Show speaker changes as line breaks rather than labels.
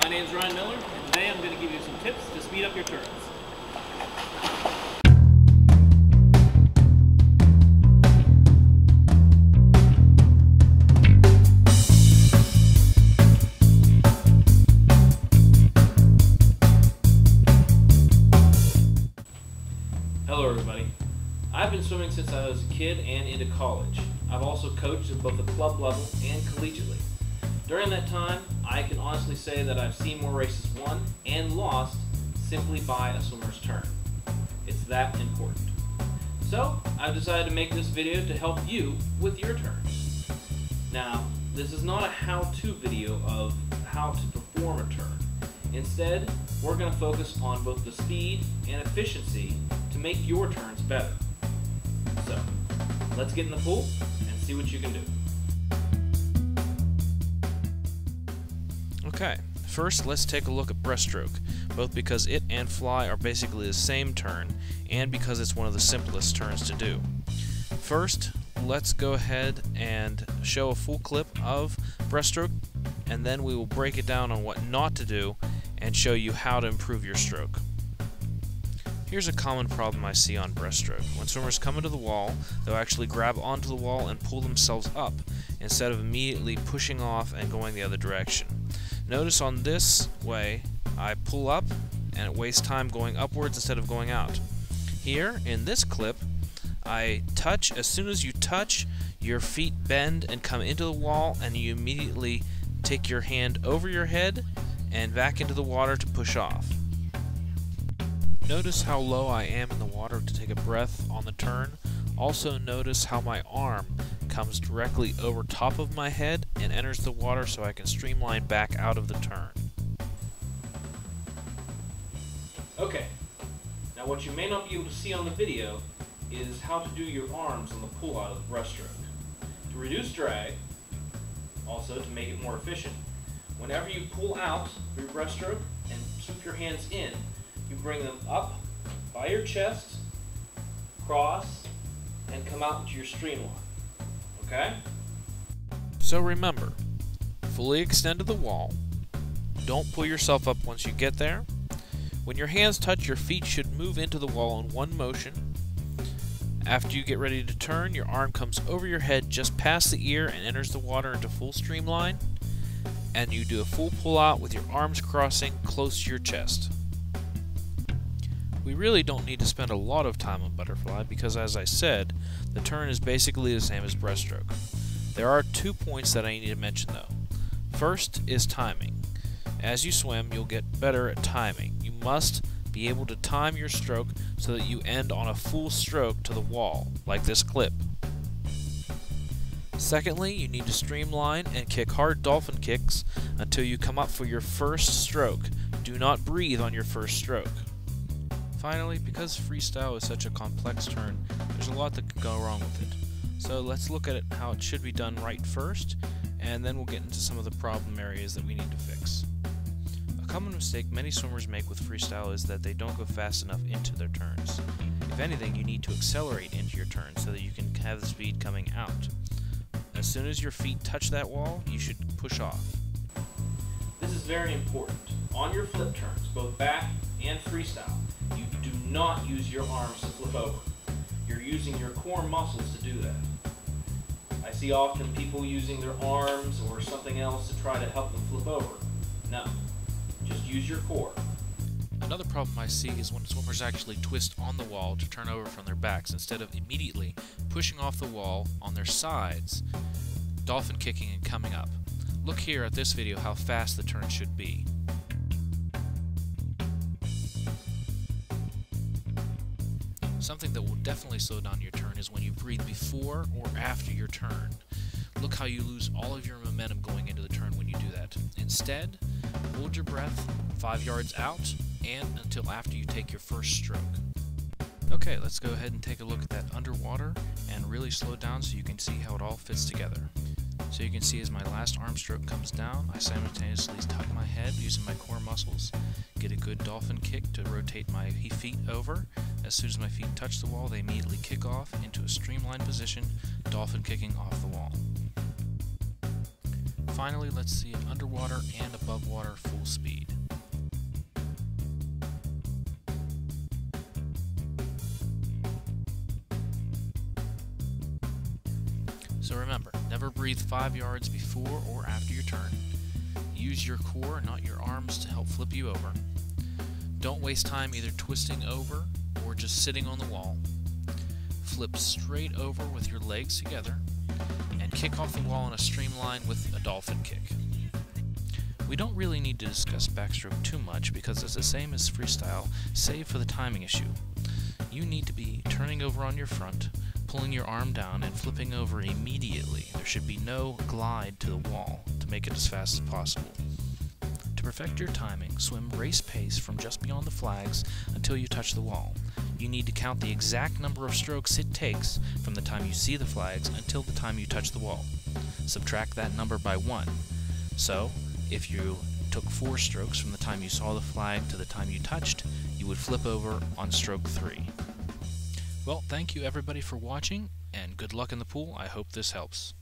My name is Ryan Miller, and today I'm going to give you some tips to speed up your turns. Hello everybody. I've been swimming since I was a kid and into college. I've also coached at both the club level and collegiately. During that time, I can honestly say that I've seen more races won and lost simply by a swimmer's turn. It's that important. So, I've decided to make this video to help you with your turns. Now, this is not a how-to video of how to perform a turn. Instead, we're going to focus on both the speed and efficiency to make your turns better. So, let's get in the pool and see what you can do.
Okay, first let's take a look at breaststroke, both because it and fly are basically the same turn, and because it's one of the simplest turns to do. First, let's go ahead and show a full clip of breaststroke, and then we will break it down on what not to do and show you how to improve your stroke. Here's a common problem I see on breaststroke. When swimmers come into the wall, they'll actually grab onto the wall and pull themselves up, instead of immediately pushing off and going the other direction. Notice on this way, I pull up and it wastes time going upwards instead of going out. Here, in this clip, I touch. As soon as you touch, your feet bend and come into the wall, and you immediately take your hand over your head and back into the water to push off. Notice how low I am in the water to take a breath on the turn. Also notice how my arm comes directly over top of my head and enters the water so I can streamline back out of the turn.
Okay, now what you may not be able to see on the video is how to do your arms on the pull out of the breaststroke. To reduce drag, also to make it more efficient, whenever you pull out your breaststroke and swoop your hands in, you bring them up by your chest, cross, and come out into your streamline. Okay?
So remember, fully extend to the wall. Don't pull yourself up once you get there. When your hands touch, your feet should move into the wall in one motion. After you get ready to turn, your arm comes over your head just past the ear and enters the water into full streamline. And you do a full pull out with your arms crossing close to your chest. We really don't need to spend a lot of time on butterfly because, as I said, the turn is basically the same as breaststroke. There are 2 points that I need to mention though. First is timing. As you swim, you'll get better at timing. You must be able to time your stroke so that you end on a full stroke to the wall, like this clip. Secondly, you need to streamline and kick hard dolphin kicks until you come up for your first stroke. Do not breathe on your first stroke. Finally, because freestyle is such a complex turn, there's a lot that could go wrong with it. So let's look at it how it should be done right first, and then we'll get into some of the problem areas that we need to fix. A common mistake many swimmers make with freestyle is that they don't go fast enough into their turns. If anything, you need to accelerate into your turn so that you can have the speed coming out. As soon as your feet touch that wall, you should push off.
This is very important. On your flip turns, both back and freestyle, you do not use your arms to flip over. You're using your core muscles to do that. I see often people using their arms or something else to try to help them flip over. No, just use your core.
Another problem I see is when swimmers actually twist on the wall to turn over from their backs instead of immediately pushing off the wall on their sides, dolphin kicking and coming up. Look here at this video how fast the turn should be. Something that will definitely slow down your turn is when you breathe before or after your turn. Look how you lose all of your momentum going into the turn when you do that. Instead, hold your breath 5 yards out and until after you take your first stroke. Okay, let's go ahead and take a look at that underwater and really slow down so you can see how it all fits together. So you can see as my last arm stroke comes down, I simultaneously tuck my head using my core muscles, get a good dolphin kick to rotate my feet over. As soon as my feet touch the wall, they immediately kick off into a streamlined position, dolphin kicking off the wall. Finally, let's see it underwater and above water full speed. So remember, never breathe 5 yards before or after your turn. Use your core, not your arms, to help flip you over. Don't waste time either twisting over or just sitting on the wall. Flip straight over with your legs together and kick off the wall in a streamline with a dolphin kick. We don't really need to discuss backstroke too much because it's the same as freestyle, save for the timing issue. You need to be turning over on your front, pulling your arm down, and flipping over immediately. There should be no glide to the wall to make it as fast as possible. To perfect your timing, swim race pace from just beyond the flags until you touch the wall. You need to count the exact number of strokes it takes from the time you see the flags until the time you touch the wall. Subtract that number by 1. So, if you took 4 strokes from the time you saw the flag to the time you touched, you would flip over on stroke 3. Well, thank you everybody for watching, and good luck in the pool. I hope this helps.